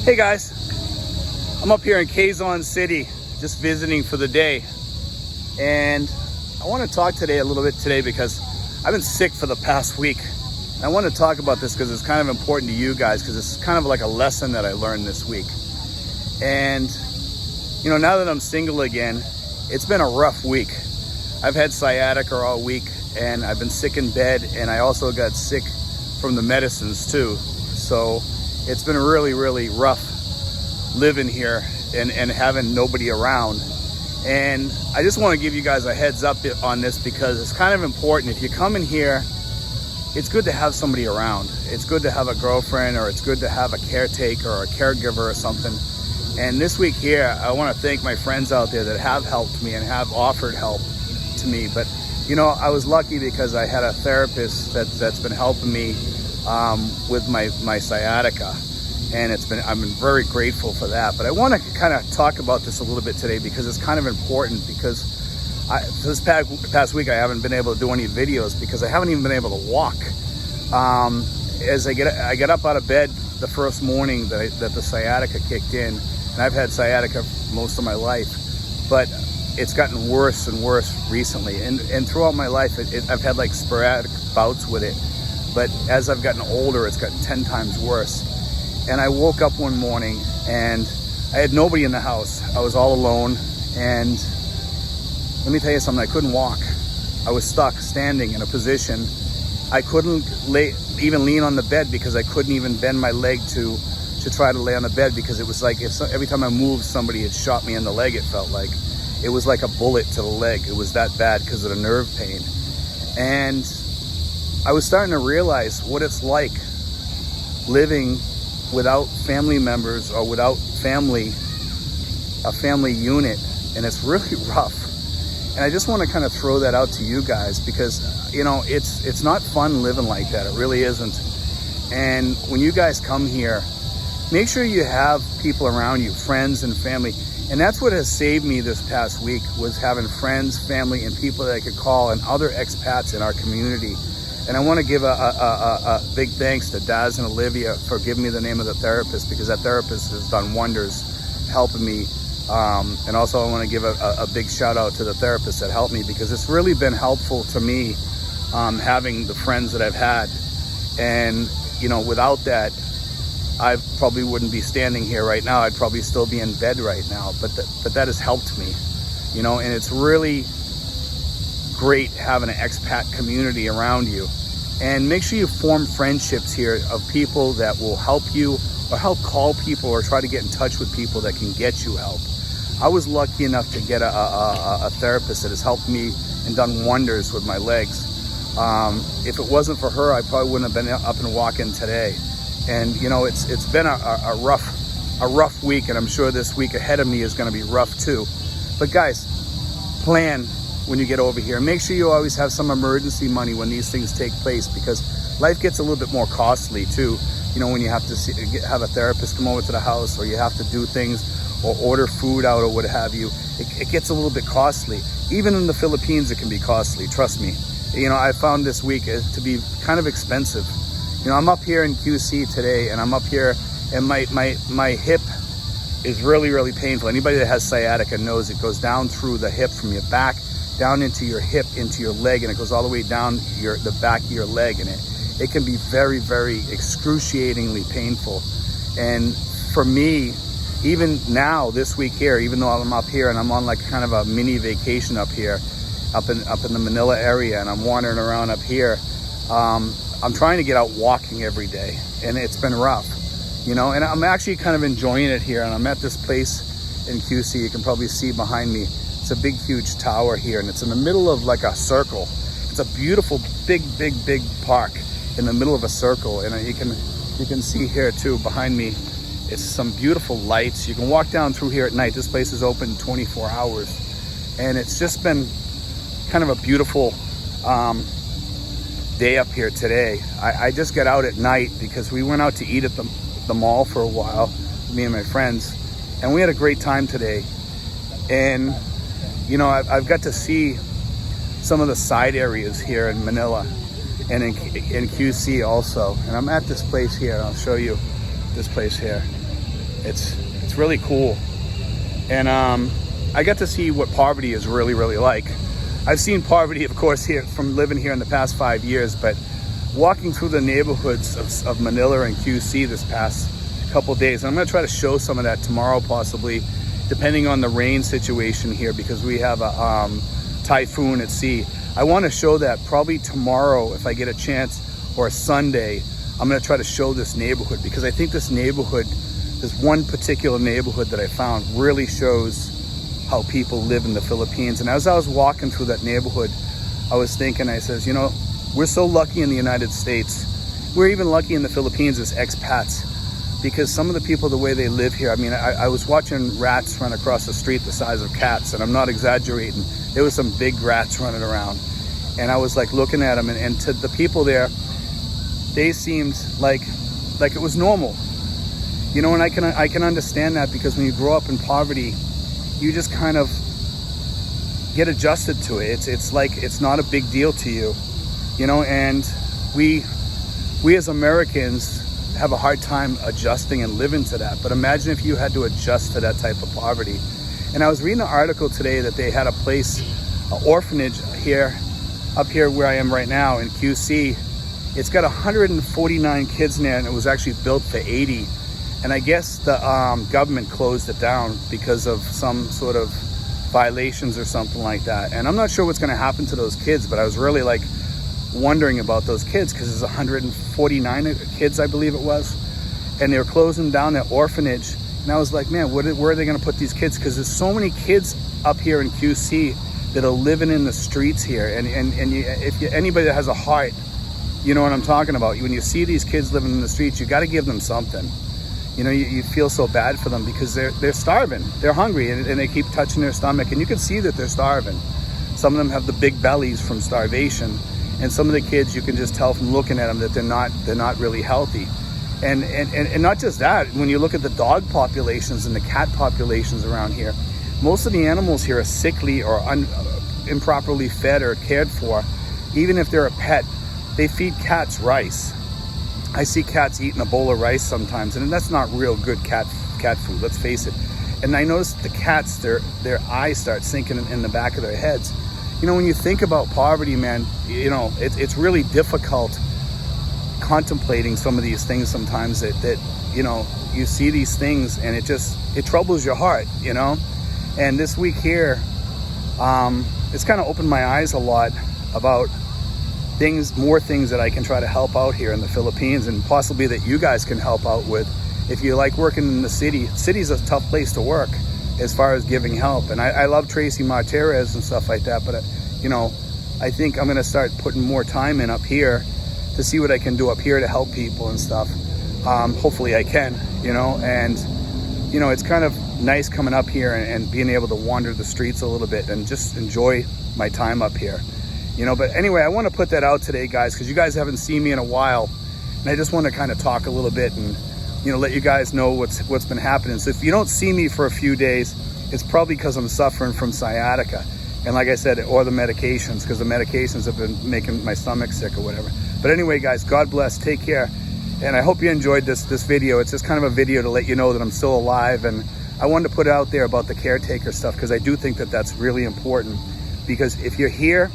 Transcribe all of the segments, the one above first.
Hey guys, I'm up here in Quezon City, just visiting for the day. And I want to talk today a little bit because I've been sick for the past week. And I want to talk about this because it's kind of important to you guys, because it's kind of like a lesson that I learned this week. And, you know, now that I'm single again, it's been a rough week. I've had sciatica all week and I've been sick in bed, and I also got sick from the medicines too. So it's been really, really rough living here and having nobody around. And I just want to give you guys a heads up on this because it's kind of important. If you come in here, it's good to have somebody around. It's good to have a girlfriend, or it's good to have a caretaker or a caregiver or something. And this week here, I want to thank my friends out there that have helped me and have offered help to me. But you know, I was lucky because I had a therapist that's been helping me with my sciatica, and I've been very grateful for that. But I want to kind of talk about this a little bit today because it's kind of important, because this past week I haven't been able to do any videos because I haven't even been able to walk. As I get up out of bed the first morning that the sciatica kicked in, and I've had sciatica most of my life, but it's gotten worse and worse recently. And throughout my life, I've had like sporadic bouts with it. But as I've gotten older, it's gotten 10 times worse. And I woke up one morning and I had nobody in the house. I was all alone. And let me tell you something, I couldn't walk. I was stuck standing in a position. I couldn't even lean on the bed because I couldn't even bend my leg to try to lay on the bed, because it was like every time I moved, somebody had shot me in the leg, it felt like. It was like a bullet to the leg. It was that bad because of the nerve pain. And I was starting to realize what it's like living without family members or without a family unit. And it's really rough. And I just want to kind of throw that out to you guys because, you know, it's not fun living like that. It really isn't. And when you guys come here, make sure you have people around you, friends and family. And that's what has saved me this past week, was having friends, family, and people that I could call, and other expats in our community. And I want to give a big thanks to Daz and Olivia for giving me the name of the therapist, because that therapist has done wonders helping me. And also I want to give a big shout out to the therapist that helped me, because it's really been helpful to me having the friends that I've had. And, you know, without that, I probably wouldn't be standing here right now. I'd probably still be in bed right now. But that has helped me, you know, and it's really great having an expat community around you. And make sure you form friendships here of people that will help you, or help call people, or try to get in touch with people that can get you help. I was lucky enough to get a therapist that has helped me and done wonders with my legs. If it wasn't for her, I probably wouldn't have been up and walking today. And you know, it's been a rough week, and I'm sure this week ahead of me is going to be rough too. But guys, plan when you get over here. Make sure you always have some emergency money when these things take place, because life gets a little bit more costly too. You know, when you have to have a therapist come over to the house, or you have to do things or order food out or what have you, it gets a little bit costly. Even in the Philippines, it can be costly, trust me. You know, I found this week to be kind of expensive. You know, I'm up here in QC today, and I'm up here, and my hip is really, really painful. Anybody that has sciatica knows it goes down through the hip from your back, down into your hip, into your leg, and it goes all the way down the back of your leg, and it can be very, very excruciatingly painful. And for me, even now, this week here, even though I'm up here and I'm on like kind of a mini vacation up here, up in the Manila area, and I'm wandering around up here, I'm trying to get out walking every day, and it's been rough, you know, and I'm actually kind of enjoying it here. And I'm at this place in QC, you can probably see behind me. It's a big, huge tower here, and it's in the middle of like a circle. It's a beautiful, big park in the middle of a circle. And you can see here too, behind me, it's some beautiful lights. You can walk down through here at night. This place is open 24 hours. And it's just been kind of a beautiful, day up here today. I just got out at night because we went out to eat at the mall for a while, me and my friends, and we had a great time today. And you know, I've got to see some of the side areas here in Manila and in QC also. And I'm at this place here, and I'll show you this place here. It's really cool. And I got to see what poverty is really like. I've seen poverty, of course, here from living here in the past 5 years, but walking through the neighborhoods of Manila and QC this past couple days, and I'm going to try to show some of that tomorrow possibly, depending on the rain situation here, because we have a typhoon at sea. I want to show that probably tomorrow if I get a chance, or Sunday. I'm going to try to show this neighborhood, because I think this neighborhood, this one particular neighborhood that I found, really shows how people live in the Philippines. And as I was walking through that neighborhood, I was thinking, I says, you know, we're so lucky in the United States. We're even lucky in the Philippines as expats, because some of the people, the way they live here, I mean, I was watching rats run across the street the size of cats, and I'm not exaggerating. There was some big rats running around, and I was like looking at them, and to the people there, they seemed like it was normal, you know. And I can understand that, because when you grow up in poverty, you just kind of get adjusted to it. It's like it's not a big deal to you, you know. And we as Americans have a hard time adjusting and living to that. But imagine if you had to adjust to that type of poverty. And I was reading an article today that they had a place, an orphanage up here where I am right now in QC. It's got 149 kids in there, and it was actually built for 80. And I guess the government closed it down because of some sort of violations or something like that. And I'm not sure what's going to happen to those kids, but I was really like wondering about those kids, because there's 149 kids, I believe it was, and they were closing down that orphanage. And I was like, man, where are they going to put these kids? Because there's so many kids up here in QC that are living in the streets here. And anybody that has a heart, you know what I'm talking about. When you see these kids living in the streets, you got to give them something. You know, you feel so bad for them, because they're starving, they're hungry, and they keep touching their stomach, and you can see that they're starving. Some of them have the big bellies from starvation, and some of the kids, you can just tell from looking at them that they're not really healthy. And not just that, when you look at the dog populations and the cat populations around here, most of the animals here are sickly or improperly fed or cared for. Even if they're a pet, they feed cats rice. I see cats eating a bowl of rice sometimes, and that's not real good cat food, let's face it. And I noticed the cats, their eyes start sinking in the back of their heads. You know, when you think about poverty, man, you know, it's really difficult contemplating some of these things sometimes, that you know, you see these things and it troubles your heart, you know. And this week here, it's kind of opened my eyes a lot about more things that I can try to help out here in the Philippines, and possibly that you guys can help out with. If you like working in the city, city's a tough place to work as far as giving help. And I love Tracy Martirez and stuff like that, but you know, I think I'm gonna start putting more time in up here to see what I can do up here to help people and stuff. Hopefully I can, you know. And you know, it's kind of nice coming up here and being able to wander the streets a little bit and just enjoy my time up here, you know. But anyway, I want to put that out today, guys, because you guys haven't seen me in a while, and I just want to kind of talk a little bit and, you know, let you guys know what's been happening. So if you don't see me for a few days, it's probably because I'm suffering from sciatica, and like I said, or the medications, because the medications have been making my stomach sick or whatever. But anyway, guys, God bless, take care, and I hope you enjoyed this video. It's just kind of a video to let you know that I'm still alive, and I wanted to put it out there about the caretaker stuff, because I do think that that's really important. Because if you're here,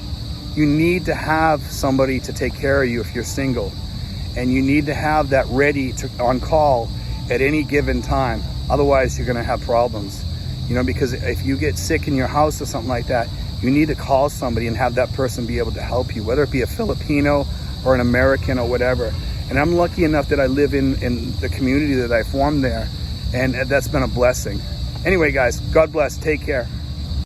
you need to have somebody to take care of you if you're single, and you need to have that ready on call at any given time. Otherwise, you're going to have problems, you know, because if you get sick in your house or something like that, you need to call somebody and have that person be able to help you, whether it be a Filipino or an American or whatever. And I'm lucky enough that I live in the community that I formed there, and that's been a blessing. Anyway, guys, God bless, take care.